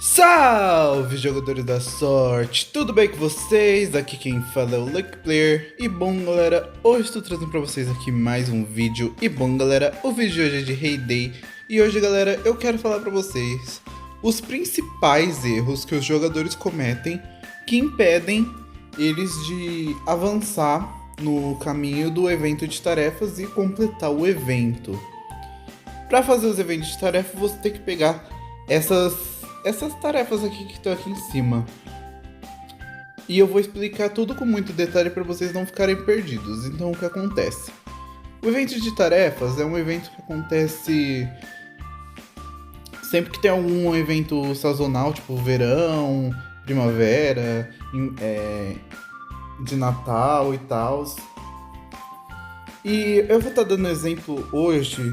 Salve, jogadores da sorte! Tudo bem com vocês? Aqui quem fala é o Lucky Player. E bom, galera, hoje estou trazendo pra vocês aqui mais um vídeo. E bom, galera, o vídeo de hoje é de Hay Day. E hoje, galera, eu quero falar pra vocês os principais erros que os jogadores cometem que impedem eles de avançar no caminho do evento de tarefas e completar o evento. Para fazer os eventos de tarefa, você tem que pegar essas tarefas aqui que estão aqui em cima. E eu vou explicar tudo com muito detalhe para vocês não ficarem perdidos. Então, o que acontece? O evento de tarefas é um evento que acontece sempre que tem algum evento sazonal, tipo verão, primavera, de Natal e tal. E eu vou estar dando exemplo hoje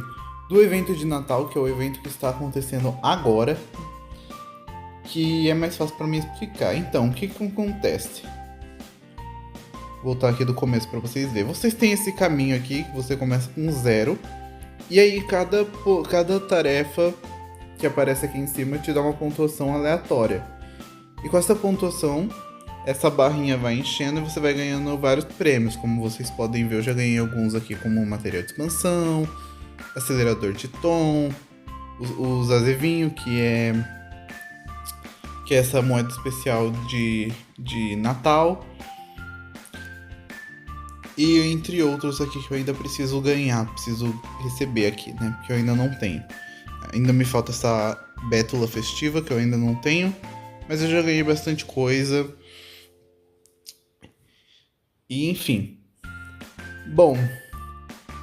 do evento de Natal, que é o evento que está acontecendo agora, que é mais fácil para mim explicar. Então, o que acontece? Vou voltar aqui do começo para vocês verem. Vocês têm esse caminho aqui, que você começa com 0, e aí cada tarefa que aparece aqui em cima te dá uma pontuação aleatória. E com essa pontuação, essa barrinha vai enchendo e você vai ganhando vários prêmios. Como vocês podem ver, eu já ganhei alguns aqui, como material de expansão, acelerador de tom, os azevinho, que é essa moeda especial de Natal. E entre outros aqui que eu ainda preciso ganhar, preciso receber aqui, né? Porque eu ainda não tenho. Ainda me falta essa bétula festiva que eu ainda não tenho. Mas eu já ganhei bastante coisa. E enfim. Bom,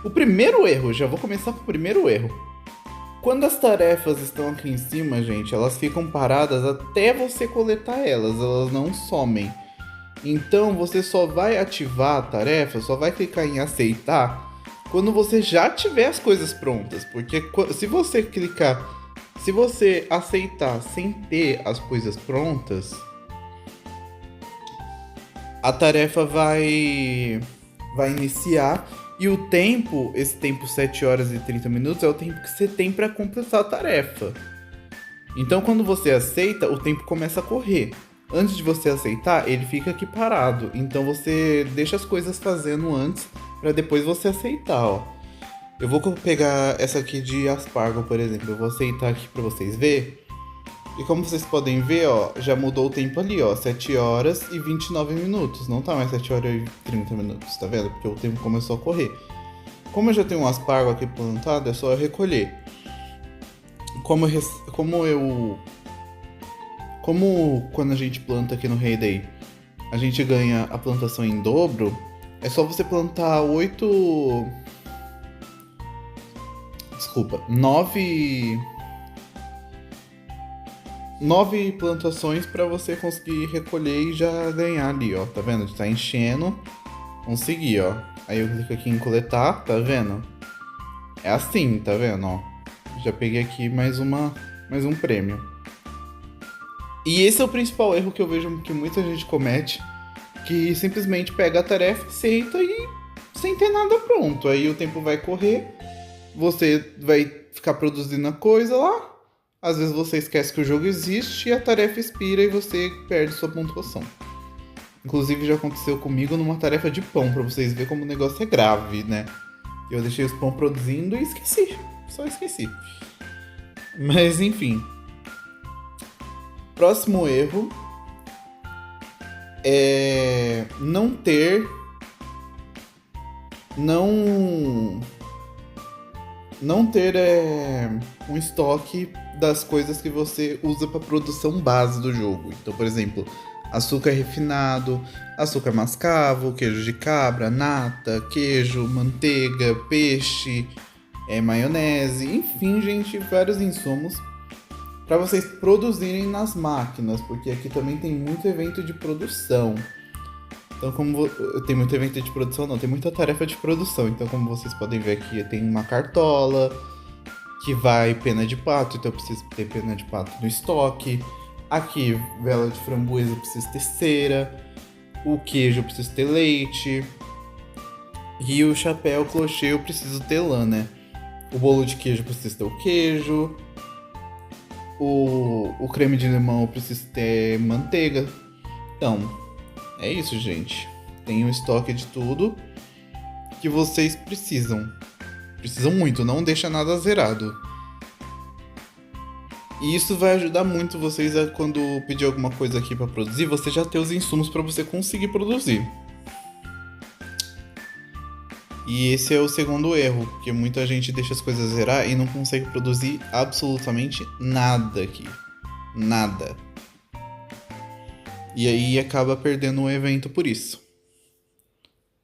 o primeiro erro, já vou começar com o primeiro erro. Quando as tarefas estão aqui em cima, gente, elas ficam paradas até você coletar elas não somem. Então você só vai ativar a tarefa, só vai clicar em aceitar quando você já tiver as coisas prontas. Porque se você aceitar sem ter as coisas prontas, a tarefa vai iniciar. E o tempo, esse tempo 7 horas e 30 minutos, é o tempo que você tem para completar a tarefa. Então, quando você aceita, o tempo começa a correr. Antes de você aceitar, ele fica aqui parado. Então, você deixa as coisas fazendo antes, para depois você aceitar, ó. Eu vou pegar essa aqui de aspargo, por exemplo. Eu vou aceitar aqui para vocês verem. E como vocês podem ver, ó, já mudou o tempo ali, ó, 7 horas e 29 minutos. Não tá mais 7 horas e 30 minutos, tá vendo? Porque o tempo começou a correr. Como eu já tenho um aspargo aqui plantado, é só eu recolher. Como quando a gente planta aqui no Hay Day, a gente ganha a plantação em dobro, é só você plantar 9 plantações para você conseguir recolher e já ganhar ali, ó. Tá vendo? Tá enchendo. Consegui, ó. Aí eu clico aqui em coletar, tá vendo? É assim, tá vendo, ó. Já peguei aqui mais um prêmio. E esse é o principal erro que eu vejo que muita gente comete, que simplesmente pega a tarefa, aceita e sem ter nada pronto. Aí o tempo vai correr, você vai ficar produzindo a coisa lá. Às vezes você esquece que o jogo existe e a tarefa expira e você perde sua pontuação. Inclusive já aconteceu comigo numa tarefa de pão, pra vocês verem como o negócio é grave, né? Eu deixei os pão produzindo e esqueci. Só esqueci. Mas enfim. Próximo erro é não ter um estoque das coisas que você usa para produção base do jogo. Então, por exemplo, açúcar refinado, açúcar mascavo, queijo de cabra, nata, queijo, manteiga, peixe, maionese, enfim, gente, vários insumos para vocês produzirem nas máquinas, porque aqui também tem muito evento de produção. Então, tem muito evento de produção, não, tem muita tarefa de produção. Então, como vocês podem ver aqui, tem uma cartola que vai pena de pato, então eu preciso ter pena de pato no estoque. Aqui, vela de framboesa, eu preciso ter cera. O queijo, eu preciso ter leite. E o chapéu clochê, eu preciso ter lã, né? O bolo de queijo, eu preciso ter o queijo. o creme de limão eu preciso ter manteiga. Então, é isso, gente. Tem um estoque de tudo que vocês precisam. Precisam muito, não deixa nada zerado. E isso vai ajudar muito vocês a quando pedir alguma coisa aqui pra produzir, você já ter os insumos pra você conseguir produzir. E esse é o segundo erro, porque muita gente deixa as coisas zerar e não consegue produzir absolutamente nada aqui. Nada. E aí acaba perdendo o evento por isso.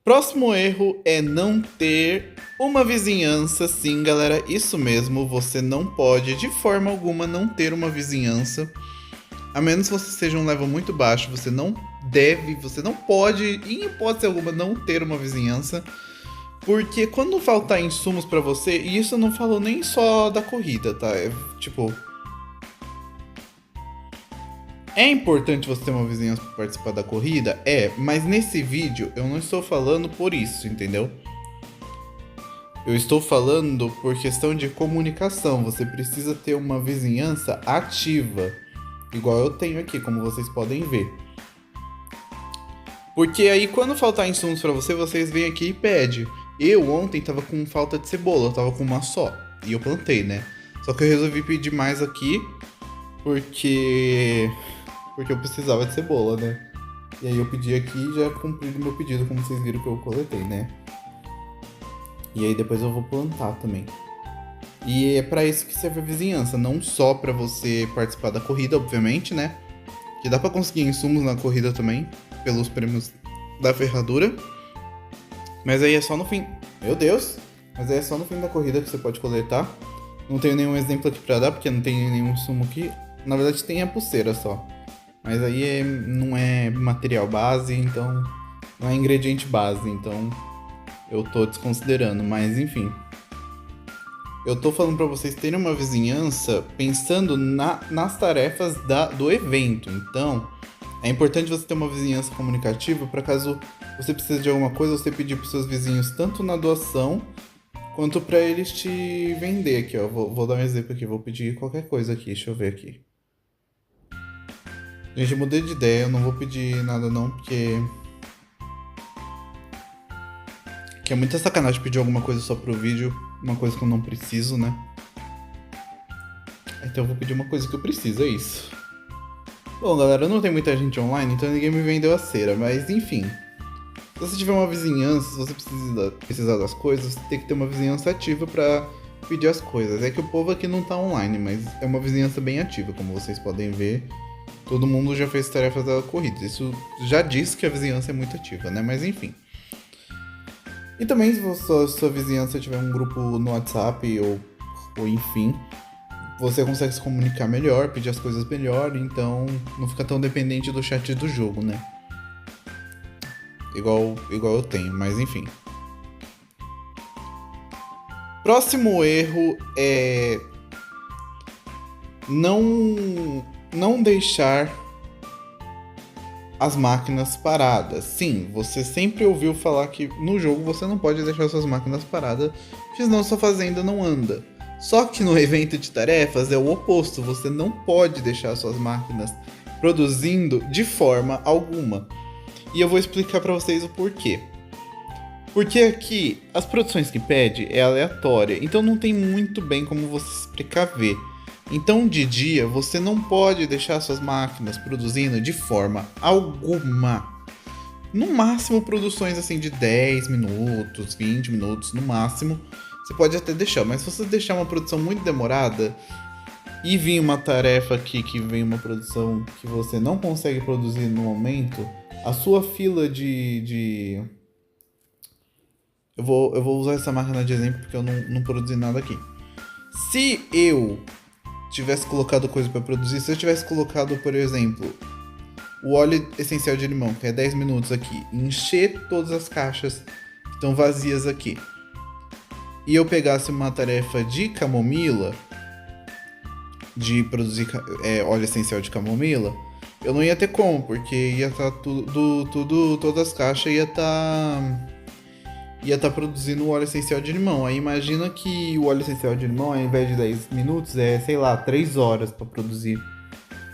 Próximo erro é não ter uma vizinhança. Sim, galera, isso mesmo. Você não pode, de forma alguma, não ter uma vizinhança. A menos que você seja um level muito baixo, você não pode, em hipótese alguma, não ter uma vizinhança. Porque quando faltar insumos pra você, e isso eu não falo nem só da corrida, tá? É importante você ter uma vizinhança pra participar da corrida? É, mas nesse vídeo eu não estou falando por isso, entendeu? Eu estou falando por questão de comunicação. Você precisa ter uma vizinhança ativa, igual eu tenho aqui, como vocês podem ver. Porque aí quando faltar insumos pra você, vocês vêm aqui e pedem. Eu ontem tava com falta de cebola, eu tava com uma só. E eu plantei, né? Só que eu resolvi pedir mais aqui, porque eu precisava de cebola, né? E aí eu pedi aqui e já cumpri o meu pedido, como vocês viram que eu coletei, né? E aí depois eu vou plantar também. E é pra isso que serve a vizinhança, não só pra você participar da corrida, obviamente, né? Que dá pra conseguir insumos na corrida também, pelos prêmios da ferradura. Mas aí é só no fim... Meu Deus! Mas aí é só no fim da corrida que você pode coletar. Não tenho nenhum exemplo aqui pra dar, porque não tem nenhum sumo aqui. Na verdade tem a pulseira só. Mas aí não é material base, então... Não é ingrediente base, então... Eu tô desconsiderando, mas enfim. Eu tô falando pra vocês terem uma vizinhança pensando nas tarefas do evento. Então, é importante você ter uma vizinhança comunicativa para caso você precise de alguma coisa, você pedir pros seus vizinhos tanto na doação quanto para eles te vender aqui, ó. Vou dar um exemplo aqui, vou pedir qualquer coisa aqui, deixa eu ver aqui. Gente, eu mudei de ideia, eu não vou pedir nada não, porque é muita sacanagem pedir alguma coisa só pro vídeo, uma coisa que eu não preciso, né? Então eu vou pedir uma coisa que eu preciso, é isso. Bom, galera, não tem muita gente online, então ninguém me vendeu a cera, mas enfim. Se você tiver uma vizinhança, se você precisar das coisas, você tem que ter uma vizinhança ativa pra pedir as coisas. É que o povo aqui não tá online, mas é uma vizinhança bem ativa, como vocês podem ver. Todo mundo já fez tarefas da corrida. Isso já diz que a vizinhança é muito ativa, né? Mas enfim. E também se sua vizinhança tiver um grupo no WhatsApp ou enfim, você consegue se comunicar melhor, pedir as coisas melhor, então não fica tão dependente do chat do jogo, né? Igual eu tenho, mas enfim. Próximo erro é não deixar as máquinas paradas. Sim, você sempre ouviu falar que no jogo você não pode deixar suas máquinas paradas, senão sua fazenda não anda. Só que no evento de tarefas é o oposto, você não pode deixar suas máquinas produzindo de forma alguma. E eu vou explicar pra vocês o porquê. Porque aqui, as produções que pede é aleatória, então não tem muito bem como você se precaver. Então, de dia, você não pode deixar suas máquinas produzindo de forma alguma. No máximo, produções assim de 10 minutos, 20 minutos, no máximo. Você pode até deixar, mas se você deixar uma produção muito demorada e vir uma tarefa aqui que vem uma produção que você não consegue produzir no momento, a sua fila Eu vou usar essa máquina de exemplo porque eu não produzi nada aqui. Se eu tivesse colocado coisa para produzir, se eu tivesse colocado, por exemplo, o óleo essencial de limão, que é 10 minutos aqui, encher todas as caixas que estão vazias aqui, e eu pegasse uma tarefa de camomila, de produzir óleo essencial de camomila, eu não ia ter como, porque ia estar todas as caixas ia estar ia estar produzindo o óleo essencial de limão. Aí imagina que o óleo essencial de limão, ao invés de 10 minutos, é, sei lá, 3 horas para produzir.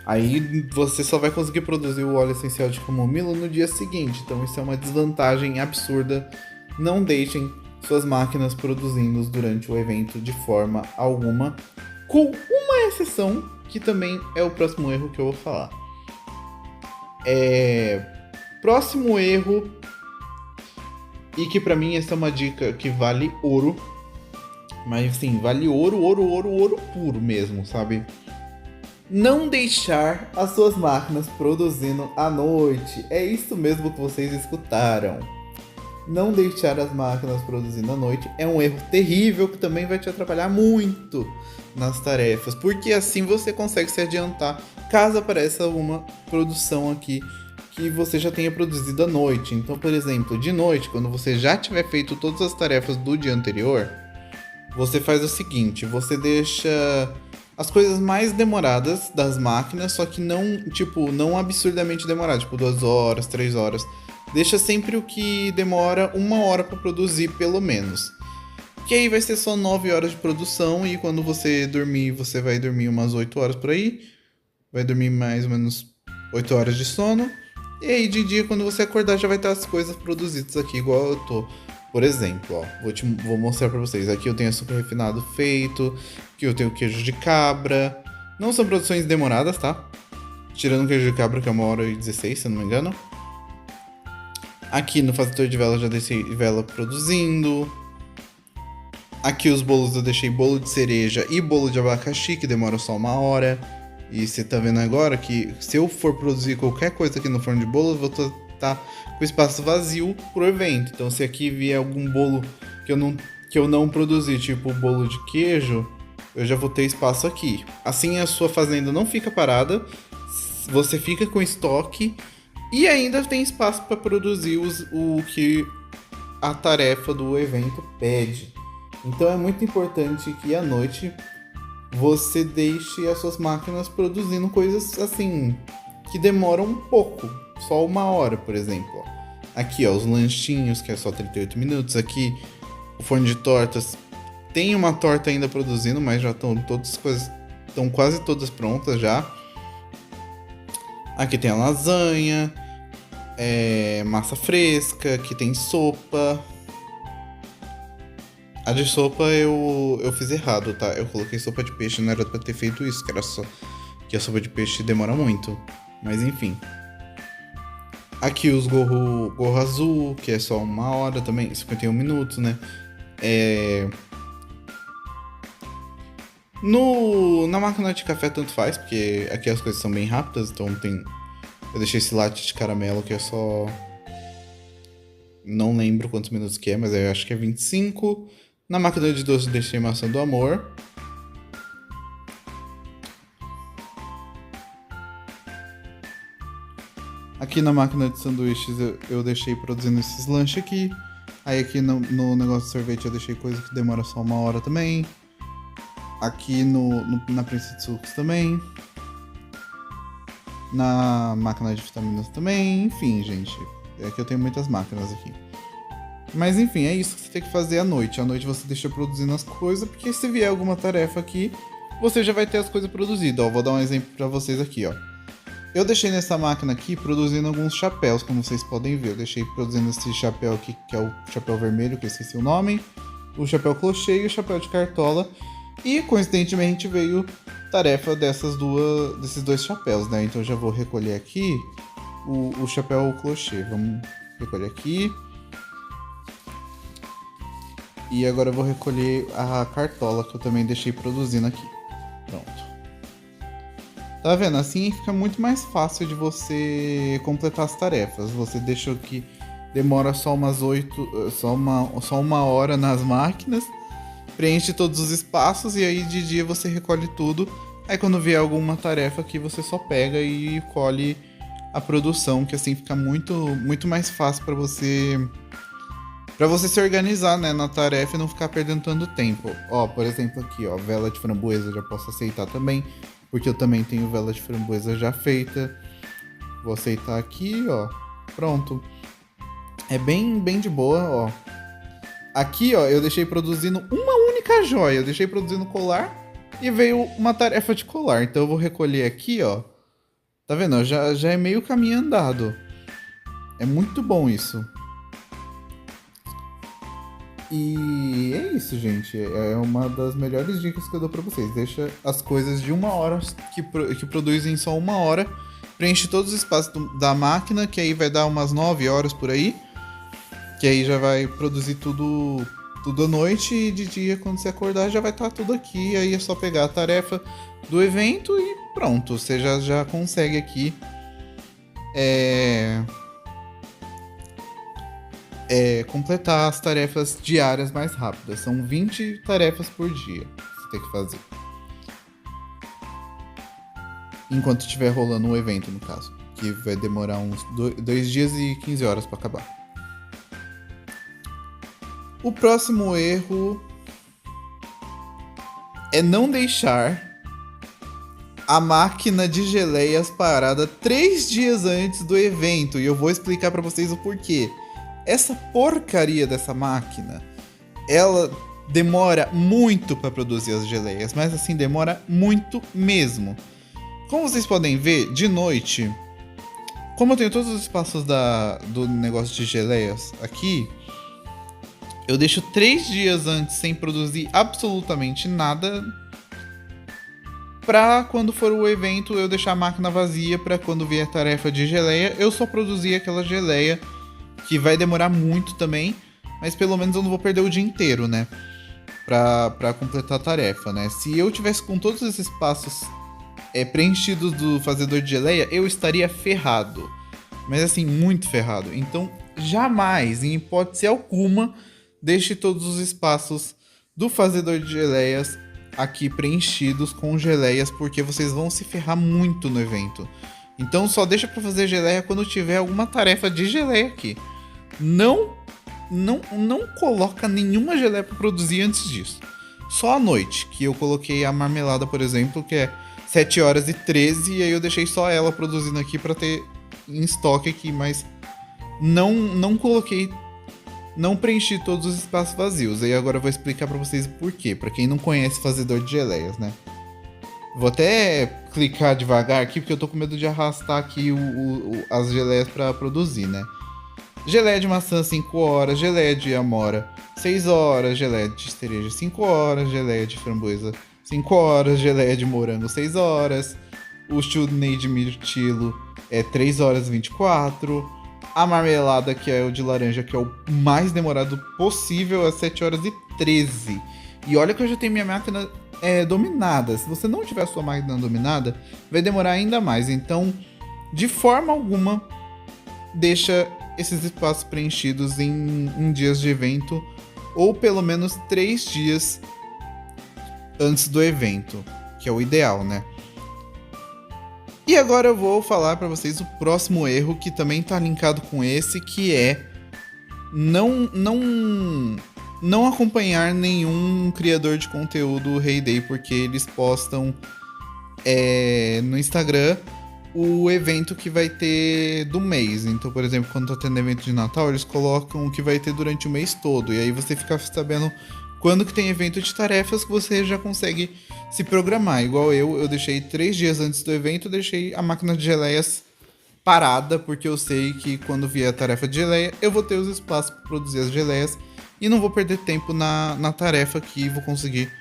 Aí você só vai conseguir produzir o óleo essencial de camomila no dia seguinte. Então isso é uma desvantagem absurda. Não deixem suas máquinas produzindo durante o evento de forma alguma, com uma exceção, que também é o próximo erro que eu vou falar. Próximo erro, e que pra mim essa é uma dica que vale ouro, mas sim, vale ouro puro mesmo, sabe? Não deixar as suas máquinas produzindo à noite. É isso mesmo que vocês escutaram. Não deixar as máquinas produzindo à noite é um erro terrível que também vai te atrapalhar muito nas tarefas, porque assim você consegue se adiantar caso apareça uma produção aqui que você já tenha produzido à noite. Então, por exemplo, de noite, quando você já tiver feito todas as tarefas do dia anterior, você faz o seguinte: você deixa as coisas mais demoradas das máquinas, só que não absurdamente demorado, tipo 2 horas, 3 horas. Deixa sempre o que demora 1 hora para produzir, pelo menos. Que aí vai ser só 9 horas de produção, e quando você dormir, você vai dormir umas 8 horas por aí. Vai dormir mais ou menos 8 horas de sono. E aí de dia, quando você acordar, já vai estar as coisas produzidas aqui, igual eu tô. Por exemplo, ó, vou mostrar pra vocês. Aqui eu tenho açúcar refinado feito, aqui eu tenho queijo de cabra. Não são produções demoradas, tá? Tirando o queijo de cabra, que é 1h16, se eu não me engano. Aqui no fazedor de vela eu já deixei vela produzindo. Aqui os bolos eu deixei bolo de cereja e bolo de abacaxi, que demora só 1 hora. E você tá vendo agora que se eu for produzir qualquer coisa aqui no forno de bolo, eu vou estar com espaço vazio pro evento. Então se aqui vier algum bolo que eu não produzi, tipo bolo de queijo, eu já vou ter espaço aqui. Assim a sua fazenda não fica parada, você fica com estoque e ainda tem espaço para produzir o que a tarefa do evento pede. Então é muito importante que à noite você deixe as suas máquinas produzindo coisas assim que demoram um pouco, só 1 hora, por exemplo. Aqui, ó, os lanchinhos, que é só 38 minutos. Aqui, o forno de tortas. Tem uma torta ainda produzindo, mas já estão todas as coisas, estão quase todas prontas já. Aqui tem a lasanha, massa fresca, aqui tem sopa. A de sopa eu fiz errado, tá? Eu coloquei sopa de peixe, não era pra ter feito isso, que a sopa de peixe demora muito. Mas enfim. Aqui os gorro azul, que é só 1 hora também, 51 minutos, né? Na máquina de café tanto faz, porque aqui as coisas são bem rápidas, então eu deixei esse latte de caramelo que é só... Não lembro quantos minutos que é, mas eu acho que é 25. Na máquina de doce eu deixei maçã do amor. Aqui na máquina de sanduíches eu deixei produzindo esses lanches aqui. Aí aqui no negócio de sorvete eu deixei coisa que demora só 1 hora também. Aqui na prensa de sucos também. Na máquina de vitaminas também. Enfim, gente. É que eu tenho muitas máquinas aqui. Mas enfim, é isso que você tem que fazer à noite. À noite você deixa produzindo as coisas, porque se vier alguma tarefa aqui, você já vai ter as coisas produzidas. Ó, vou dar um exemplo pra vocês aqui, ó. Eu deixei nessa máquina aqui produzindo alguns chapéus, como vocês podem ver. Eu deixei produzindo esse chapéu aqui, que é o chapéu vermelho, que eu esqueci o nome. O chapéu crochê e o chapéu de cartola. E, coincidentemente, veio tarefa desses 2 chapéus, né? Então eu já vou recolher aqui o chapéu crochê. Vamos recolher aqui. E agora eu vou recolher a cartola, que eu também deixei produzindo aqui. Pronto. Tá vendo? Assim fica muito mais fácil de você completar as tarefas. Você deixa que demora só só 1 hora nas máquinas, preenche todos os espaços e aí de dia você recolhe tudo. Aí quando vier alguma tarefa aqui, você só pega e colhe a produção, que assim fica muito mais fácil para você se organizar, né, na tarefa e não ficar perdendo tanto tempo. Ó, por exemplo aqui, ó, vela de framboesa eu já posso aceitar também, porque eu também tenho vela de framboesa já feita. Vou aceitar aqui, ó. Pronto. É bem de boa, ó. Aqui, ó, eu deixei produzindo uma única joia. Eu deixei produzindo colar e veio uma tarefa de colar. Então eu vou recolher aqui, ó. Tá vendo? Já é meio caminho andado. É muito bom isso. E é isso, gente. É uma das melhores dicas que eu dou pra vocês. Deixa as coisas de 1 hora que produzem só 1 hora. Preenche todos os espaços da máquina, que aí vai dar umas 9 horas por aí. Que aí já vai produzir tudo à noite e de dia, quando você acordar, já vai estar tudo aqui. Aí é só pegar a tarefa do evento e pronto. Você já consegue aqui completar as tarefas diárias mais rápidas. São 20 tarefas por dia que você tem que fazer. Enquanto estiver rolando o evento, no caso. Que vai demorar uns 2 dias e 15 horas para acabar. O próximo erro é não deixar a máquina de geleias parada 3 dias antes do evento. E eu vou explicar para vocês o porquê. Essa porcaria dessa máquina, ela demora muito para produzir as geleias, mas assim, demora muito mesmo. Como vocês podem ver, de noite, como eu tenho todos os espaços do negócio de geleias aqui, eu deixo 3 dias antes sem produzir absolutamente nada, pra quando for o evento eu deixar a máquina vazia, pra quando vier a tarefa de geleia, eu só produzir aquela geleia, que vai demorar muito também, mas pelo menos eu não vou perder o dia inteiro, né? Pra completar a tarefa, né? Se eu tivesse com todos esses espaços preenchidos do fazedor de geleia, eu estaria ferrado. Mas assim, muito ferrado. Então, jamais, em hipótese alguma, deixe todos os espaços do fazedor de geleias aqui preenchidos com geleias, porque vocês vão se ferrar muito no evento. Então só deixa pra fazer geleia quando tiver alguma tarefa de geleia aqui. Não coloca nenhuma geleia pra produzir antes disso. Só à noite, que eu coloquei a marmelada, por exemplo, que é 7 horas e 13, e aí eu deixei só ela produzindo aqui pra ter em estoque aqui, mas não coloquei, não preenchi todos os espaços vazios. Aí agora eu vou explicar pra vocês o porquê, pra quem não conhece fazedor de geleias, né? Vou até clicar devagar aqui, porque eu tô com medo de arrastar aqui as geleias pra produzir, né? Geleia de maçã, 5 horas. Geleia de amora, 6 horas. Geleia de cereja, 5 horas. Geleia de framboesa, 5 horas. Geleia de morango, 6 horas. O chutney de mirtilo é 3 horas e 24. A marmelada, que é o de laranja, que é o mais demorado possível, é 7 horas e 13. E olha que eu já tenho minha máquina dominada. Se você não tiver a sua máquina dominada, vai demorar ainda mais. Então, de forma alguma, deixa esses espaços preenchidos em dias de evento, ou pelo menos 3 dias antes do evento, que é o ideal, né? E agora eu vou falar para vocês o próximo erro, que também tá linkado com esse, que é não acompanhar nenhum criador de conteúdo Heyday, porque eles postam no Instagram o evento que vai ter do mês. Então, por exemplo, quando tá tendo evento de Natal, eles colocam o que vai ter durante o mês todo. E aí você fica sabendo quando que tem evento de tarefas, que você já consegue se programar. Igual eu deixei 3 dias antes do evento, eu deixei a máquina de geleias parada, porque eu sei que quando vier a tarefa de geleia, eu vou ter os espaços para produzir as geleias e não vou perder tempo na tarefa aqui, e vou conseguir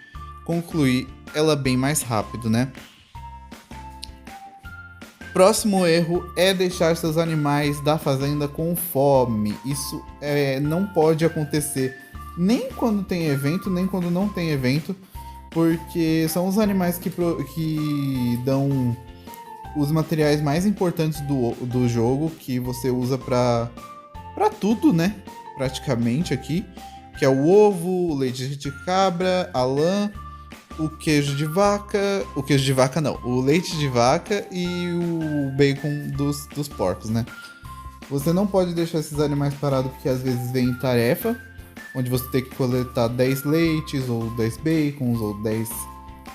concluir ela bem mais rápido, né? Próximo erro é deixar seus animais da fazenda com fome. Isso não pode acontecer nem quando tem evento, nem quando não tem evento, porque são os animais que dão os materiais mais importantes do jogo, que você usa pra tudo, né? Praticamente aqui, que é o ovo, o leite de cabra, a lã, o queijo de vaca, o leite de vaca e o bacon dos porcos, né? Você não pode deixar esses animais parados, porque às vezes vem tarefa, onde você tem que coletar 10 leites, ou 10 bacons, ou 10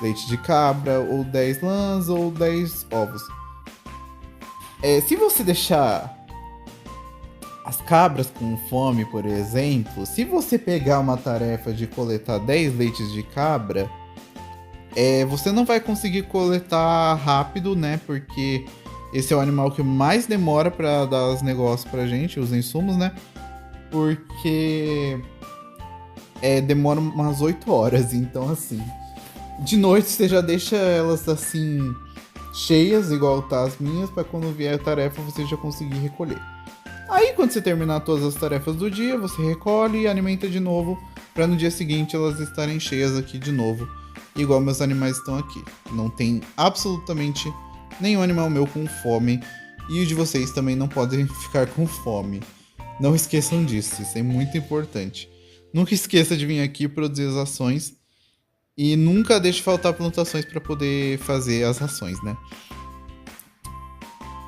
leite de cabra, ou 10 lãs, ou 10 ovos. Se você deixar as cabras com fome, por exemplo, se você pegar uma tarefa de coletar 10 leites de cabra, você não vai conseguir coletar rápido, né? Porque esse é o animal que mais demora para dar os negócios pra gente, os insumos, né? Porque demora umas 8 horas, então assim. De noite você já deixa elas assim cheias, igual tá as minhas, para quando vier a tarefa você já conseguir recolher. Aí quando você terminar todas as tarefas do dia, você recolhe e alimenta de novo, para no dia seguinte elas estarem cheias aqui de novo, igual meus animais estão aqui. Não tem absolutamente nenhum animal meu com fome, e o de vocês também não podem ficar com fome. Não esqueçam disso, isso é muito importante. Nunca esqueça de vir aqui produzir as ações e nunca deixe faltar plantações para poder fazer as ações, né?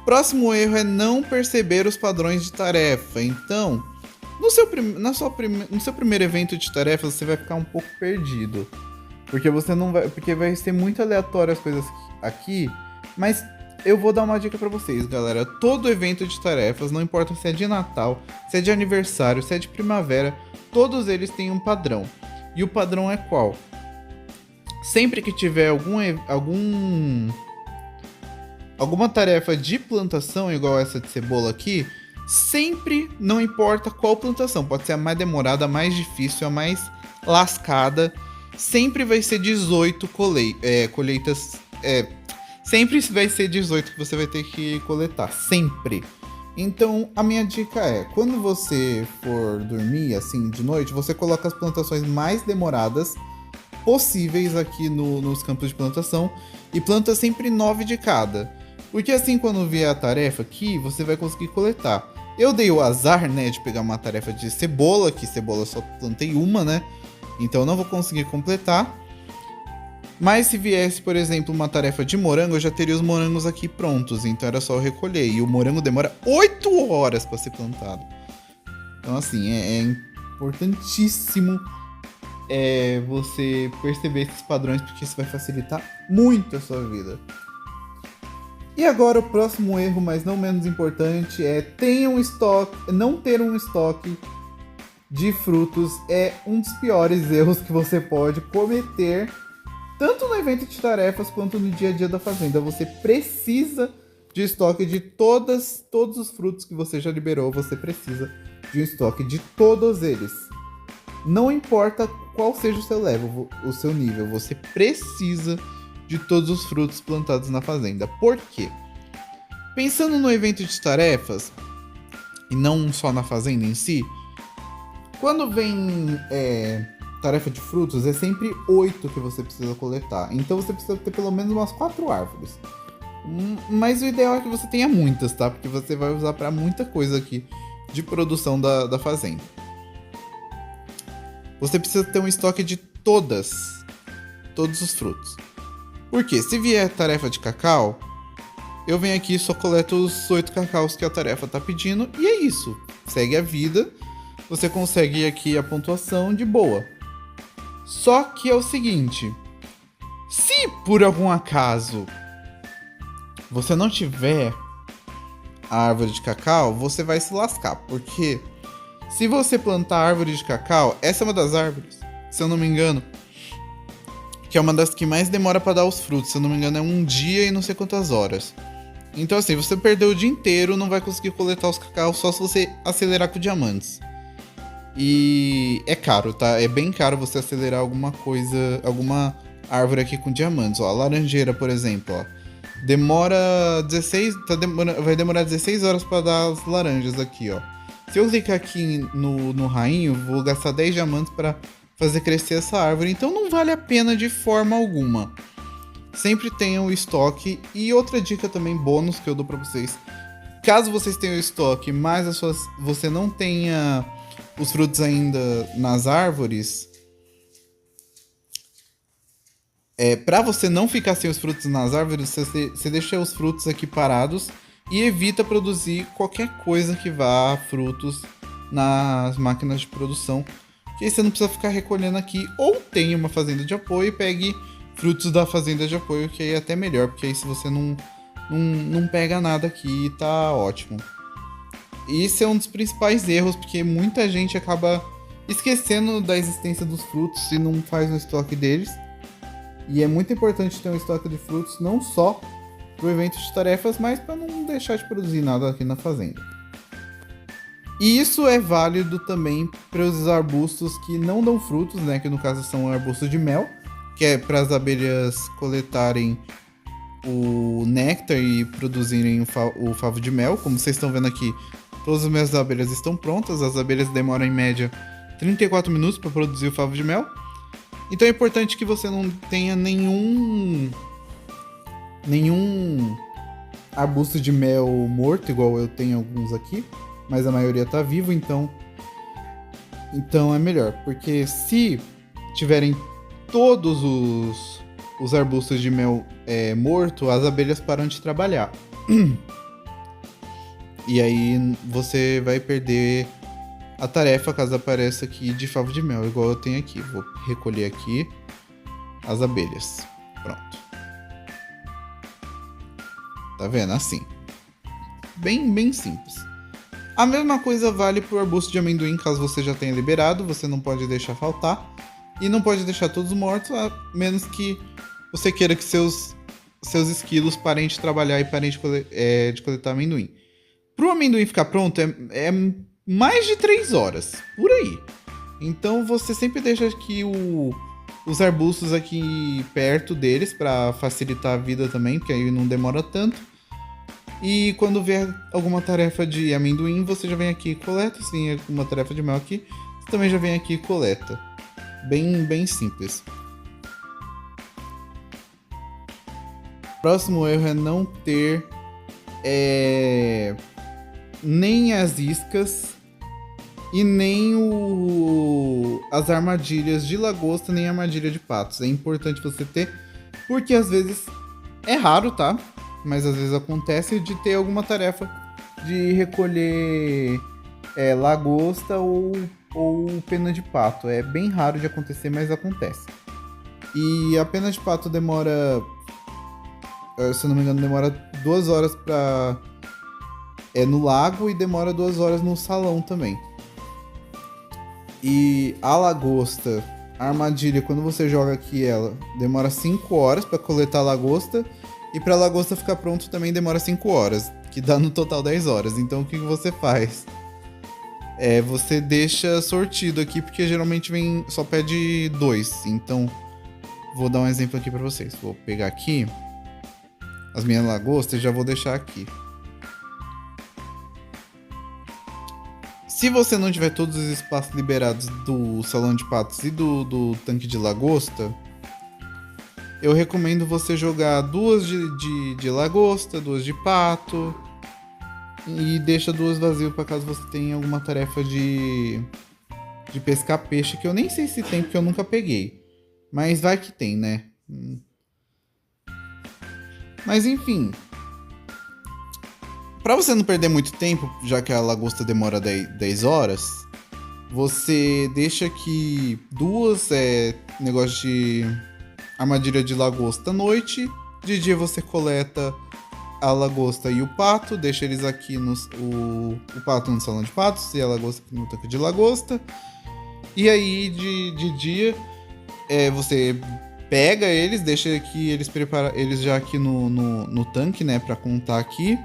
Próximo erro é não perceber os padrões de tarefa. Então, no seu primeiro evento de tarefa, você vai ficar um pouco perdido. Porque vai ser muito aleatório as coisas aqui, mas eu vou dar uma dica pra vocês, galera. Todo evento de tarefas, não importa se é de Natal, se é de aniversário, se é de primavera, todos eles têm um padrão. E o padrão é qual? Sempre que tiver alguma tarefa de plantação, igual essa de cebola aqui, sempre, não importa qual plantação, pode ser a mais demorada, a mais difícil, a mais lascada, sempre vai ser 18 colheitas. Sempre vai ser 18 que você vai ter que coletar, sempre. Então, a minha dica é, quando você for dormir, assim, de noite, você coloca as plantações mais demoradas possíveis aqui nos campos de plantação e planta sempre 9 de cada. Porque assim, quando vier a tarefa aqui, você vai conseguir coletar. Eu dei o azar, né, de pegar uma tarefa de cebola, que cebola eu só plantei uma, né? Então eu não vou conseguir completar. Mas se viesse, por exemplo, uma tarefa de morango, eu já teria os morangos aqui prontos. Então era só eu recolher. E o morango demora 8 horas para ser plantado. Então assim, é importantíssimo você perceber esses padrões, porque isso vai facilitar muito a sua vida. E agora o próximo erro, mas não menos importante, não ter um estoque de frutos é um dos piores erros que você pode cometer, tanto no evento de tarefas quanto no dia a dia da fazenda. Você precisa de estoque de todos os frutos que você já liberou, você precisa de um estoque de todos eles. Não importa qual seja o seu level, o seu nível, você precisa de todos os frutos plantados na fazenda. Por quê? Pensando no evento de tarefas, e não só na fazenda em si, quando vem tarefa de frutos, é sempre 8 que você precisa coletar. Então você precisa ter pelo menos umas 4 árvores. Mas o ideal é que você tenha muitas, tá? Porque você vai usar para muita coisa aqui de produção da fazenda. Você precisa ter um estoque de todos os frutos. Porque se vier tarefa de cacau, eu venho aqui e só coleto os 8 cacaus que a tarefa tá pedindo. E é isso. Segue a vida. Você consegue aqui a pontuação de boa. Só que é o seguinte. Se por algum acaso você não tiver a árvore de cacau, você vai se lascar. Porque se você plantar árvore de cacau, essa é uma das árvores, se eu não me engano, que é uma das que mais demora para dar os frutos. Se eu não me engano, é um dia e não sei quantas horas. Então assim, você perdeu o dia inteiro, não vai conseguir coletar os cacau só se você acelerar com diamantes. E é caro, tá? É bem caro você acelerar alguma árvore aqui com diamantes. Ó, a laranjeira, por exemplo, ó. Vai demorar 16 horas para dar as laranjas aqui, ó. Se eu clicar aqui no rainho, vou gastar 10 diamantes para fazer crescer essa árvore. Então não vale a pena de forma alguma. Sempre tenham o estoque. E outra dica também, bônus, que eu dou para vocês. Caso vocês tenham o estoque, mas você não tenha os frutos ainda nas árvores, para você não ficar sem os frutos nas árvores, você deixa os frutos aqui parados e evita produzir qualquer coisa que vá a frutos nas máquinas de produção, que aí você não precisa ficar recolhendo aqui. Ou tenha uma fazenda de apoio e pegue frutos da fazenda de apoio, que aí é até melhor, porque aí se você não pega nada aqui, tá ótimo. isso é um dos principais erros, porque muita gente acaba esquecendo da existência dos frutos e não faz o estoque deles. E é muito importante ter um estoque de frutos, não só pro evento de tarefas, mas para não deixar de produzir nada aqui na fazenda. E isso é válido também para os arbustos que não dão frutos, né? Que no caso são arbustos de mel, que é para as abelhas coletarem o néctar e produzirem o favo de mel. Como vocês estão vendo aqui, todas as minhas abelhas estão prontas. As abelhas demoram em média 34 minutos para produzir o favo de mel. Então é importante que você não tenha nenhum arbusto de mel morto, igual eu tenho alguns aqui, mas a maioria tá vivo, então é melhor, porque se tiverem todos os arbustos de mel morto, as abelhas param de trabalhar. E aí você vai perder a tarefa caso apareça aqui de favo de mel, igual eu tenho aqui. Vou recolher aqui as abelhas. Pronto. Tá vendo? Assim. Bem simples. A mesma coisa vale pro arbusto de amendoim, caso você já tenha liberado. Você não pode deixar faltar. E não pode deixar todos mortos, a menos que você queira que seus esquilos parem de trabalhar e parem de coletar amendoim. Pro amendoim ficar pronto, é mais de 3 horas, por aí. Então você sempre deixa aqui os arbustos aqui perto deles para facilitar a vida também, porque aí não demora tanto. E quando vier alguma tarefa de amendoim, você já vem aqui e coleta. Se vier alguma tarefa de mel aqui, você também já vem aqui e coleta. Bem simples. Próximo erro é não ter nem as iscas e nem as armadilhas de lagosta, nem armadilha de patos. É importante você ter, porque às vezes é raro, tá? Mas às vezes acontece de ter alguma tarefa de recolher lagosta ou pena de pato. É bem raro de acontecer, mas acontece. E a pena de pato demora, se eu não me engano, demora 2 horas no lago e demora 2 horas no salão também. E a lagosta, a armadilha, quando você joga aqui ela, demora 5 horas para coletar a lagosta. E pra lagosta ficar pronto também demora 5 horas, que dá no total 10 horas. Então o que você faz? Você deixa sortido aqui, porque geralmente só pede 2. Então, vou dar um exemplo aqui pra vocês. Vou pegar aqui as minhas lagostas e já vou deixar aqui. Se você não tiver todos os espaços liberados do salão de patos e do tanque de lagosta, eu recomendo você jogar 2 de lagosta, 2 de pato e deixa 2 vazios para caso você tenha alguma tarefa de pescar peixe, que eu nem sei se tem, porque eu nunca peguei. Mas vai que tem, né? Mas enfim, para você não perder muito tempo, já que a lagosta demora 10 horas, você deixa aqui 2 negócios de armadilha de lagosta à noite. De dia você coleta a lagosta e o pato, deixa eles aqui o pato no salão de patos e a lagosta aqui no tanque de lagosta. E aí de dia você pega eles, deixa aqui eles já aqui no tanque, né, para contar aqui.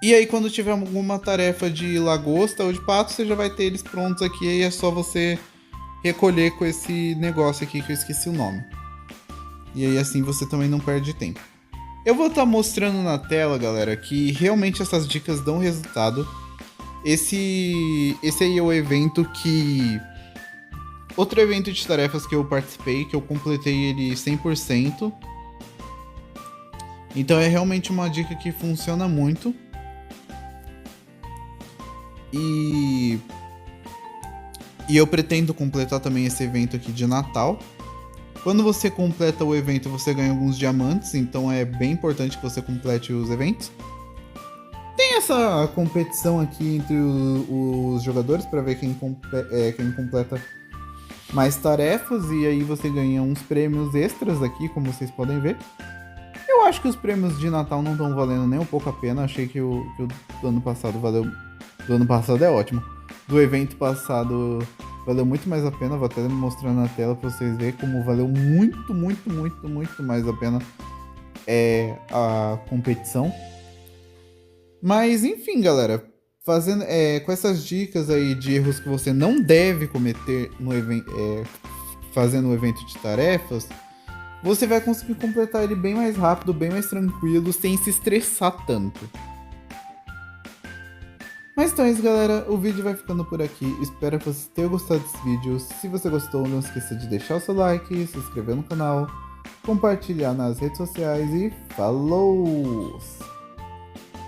E aí quando tiver alguma tarefa de lagosta ou de pato, você já vai ter eles prontos aqui, e é só você recolher com esse negócio aqui que eu esqueci o nome. E aí assim você também não perde tempo. Eu vou estar mostrando na tela, galera, que realmente essas dicas dão resultado. Esse aí é o evento que... Outro evento de tarefas que eu participei, que eu completei ele 100%. Então é realmente uma dica que funciona muito. E eu pretendo completar também esse evento aqui de Natal. Quando você completa o evento, você ganha alguns diamantes, então é bem importante que você complete os eventos. Tem essa competição aqui entre os jogadores para ver quem completa mais tarefas, e aí você ganha uns prêmios extras aqui, como vocês podem ver. Eu Eu acho que os prêmios de Natal não estão valendo nem um pouco a pena. Achei que o do ano passado valeu. Do ano passado é ótimo. Do evento passado valeu muito mais a pena. Vou até mostrar na tela pra vocês verem como valeu muito, muito, muito, muito mais a pena a competição. Mas enfim, galera. Fazendo, com essas dicas aí de erros que você não deve cometer no fazendo um evento de tarefas, você vai conseguir completar ele bem mais rápido, bem mais tranquilo, sem se estressar tanto. Mas então é isso, galera. O vídeo vai ficando por aqui. Espero que vocês tenham gostado desse vídeo. Se você gostou, não esqueça de deixar o seu like, se inscrever no canal, compartilhar nas redes sociais e falou!